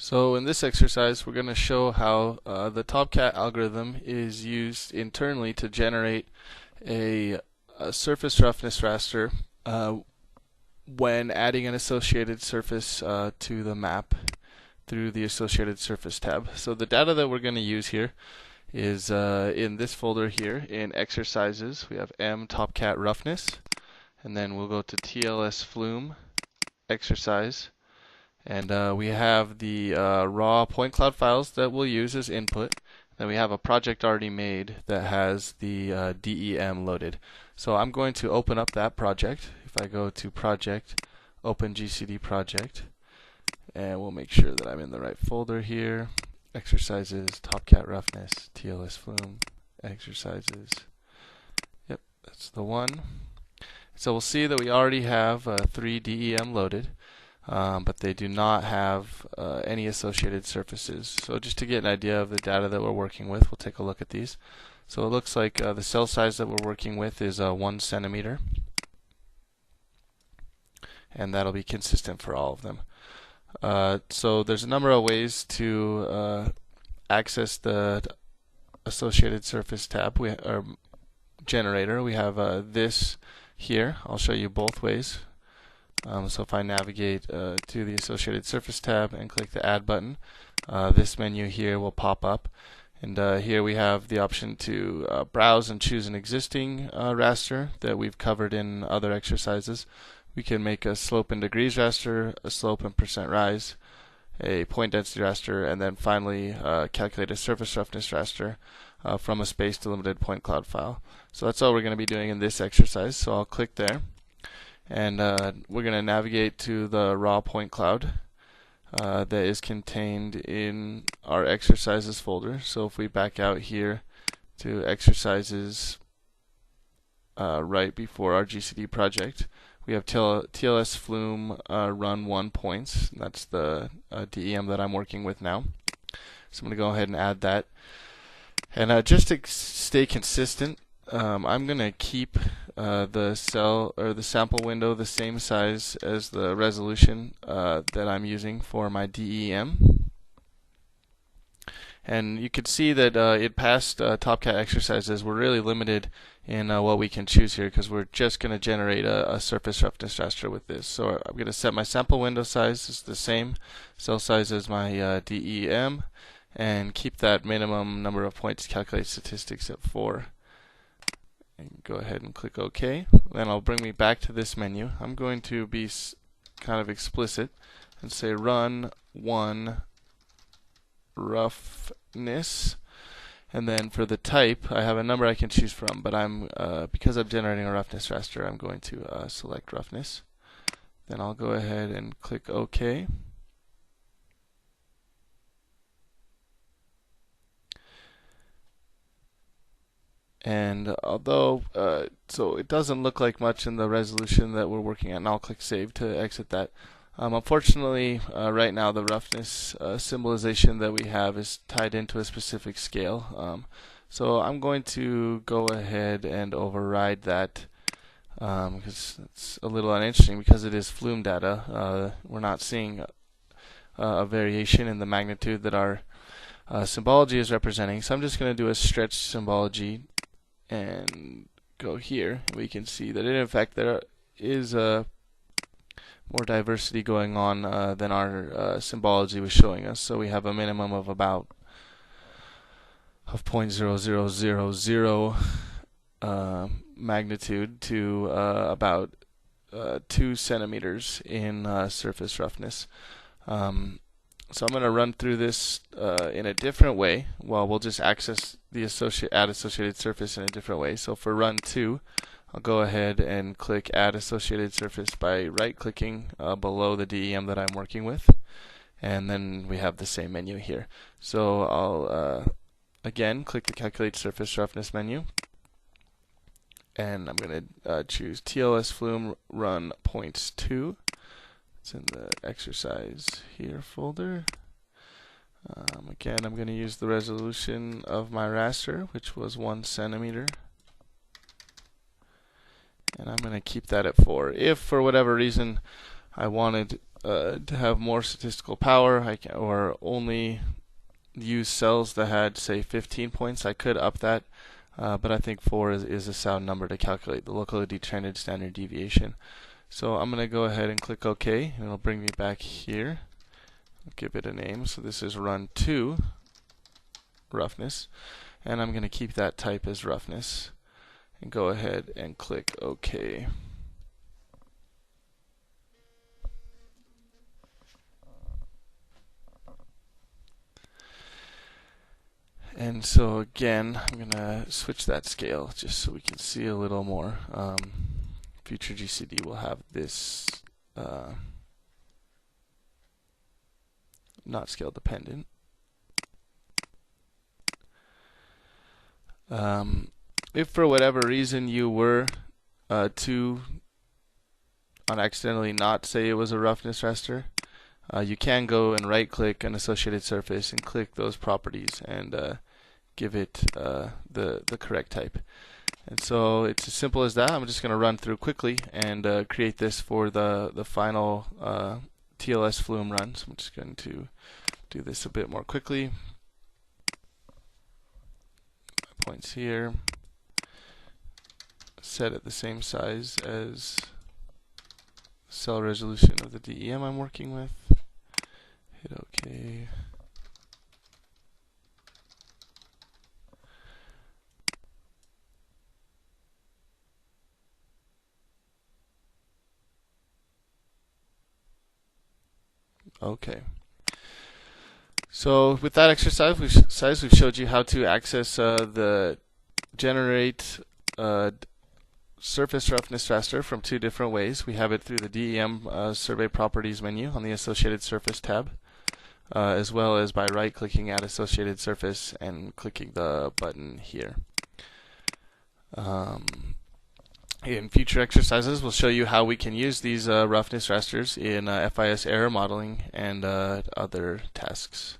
So in this exercise, we're going to show how the ToPCAT algorithm is used internally to generate a surface roughness raster when adding an associated surface to the map through the associated surface tab. So the data that we're going to use here is in this folder here in exercises. We have M ToPCAT roughness, and then we'll go to TLS flume exercise. And we have the raw point cloud files that we'll use as input. Then we have a project already made that has the DEM loaded. So I'm going to open up that project. If I go to project, open GCD project, and we'll make sure that I'm in the right folder here. Exercises, ToPCAT roughness, TLS flume, exercises. Yep, that's the one. So we'll see that we already have 3 DEM loaded. But they do not have any associated surfaces. So just to get an idea of the data that we're working with, we'll take a look at these. So it looks like the cell size that we're working with is 1 centimeter, and that'll be consistent for all of them. So there's a number of ways to access the associated surface tab or generator. We have this here. I'll show you both ways. So if I navigate to the Associated Surface tab and click the Add button, this menu here will pop up. And here we have the option to browse and choose an existing raster that we've covered in other exercises. We can make a slope in degrees raster, a slope and percent rise, a point density raster, and then finally calculate a surface roughness raster from a space delimited point cloud file. So that's all we're going to be doing in this exercise. So I'll click there. And we're going to navigate to the raw point cloud that is contained in our exercises folder. So if we back out here to exercises right before our GCD project, we have TLS flume run 1 points. That's the DEM that I'm working with now. So I'm going to go ahead and add that. And just to stay consistent, I'm going to keep the cell or the sample window the same size as the resolution that I'm using for my DEM. And you can see that in past ToPCAT exercises, we're really limited in what we can choose here because we're just going to generate a surface roughness raster with this. So I'm going to set my sample window size as the same cell size as my DEM and keep that minimum number of points to calculate statistics at 4. And go ahead and click OK. Then I'll bring me back to this menu. I'm going to be kind of explicit and say run 1 roughness. And then for the type, I have a number I can choose from, but because I'm generating a roughness raster, I'm going to select roughness. Then I'll go ahead and click OK. And although, so it doesn't look like much in the resolution that we're working at, and I'll click Save to exit that. Unfortunately, right now the roughness symbolization that we have is tied into a specific scale. So I'm going to go ahead and override that because it's a little uninteresting because it is flume data. We're not seeing a variation in the magnitude that our symbology is representing. So I'm just going to do a stretch symbology and go here. We can see that in fact there is more diversity going on than our symbology was showing us. So we have a minimum of about 0.0000 magnitude to about 2 centimeters in surface roughness. So I'm going to run through this in a different way. Well, we'll just access the add associated surface in a different way. So for run 2, I'll go ahead and click add associated surface by right-clicking below the DEM that I'm working with. And then we have the same menu here. So I'll again click the calculate surface roughness menu. And I'm going to choose TLS flume run points 2. It's in the exercise here folder. Again, I'm going to use the resolution of my raster, which was 1 centimeter. And I'm going to keep that at 4. If for whatever reason I wanted to have more statistical power, or only use cells that had, say, 15 points. I could up that, but I think 4 is a sound number to calculate the locally determined standard deviation. So I'm going to go ahead and click OK, and it'll bring me back here. I'll give it a name. So this is run 2, roughness, and I'm going to keep that type as roughness, and go ahead and click OK. And so again, I'm going to switch that scale just so we can see a little more. Future GCD will have this not scale dependent. If for whatever reason you were to unaccidentally not say it was a roughness raster, you can go and right click an associated surface and click those properties and give it the correct type. And so it's as simple as that. I'm just going to run through quickly and create this for the final TLS flume run. So I'm just going to do this a bit more quickly. Points here. Set at the same size as cell resolution of the DEM I'm working with. Hit OK. Okay. So with that exercise, we've showed you how to access the generate surface roughness raster from 2 different ways. We have it through the DEM survey properties menu on the associated surface tab, as well as by right-clicking at associated surface and clicking the button here. In future exercises, we'll show you how we can use these roughness rasters in FIS error modeling and other tasks.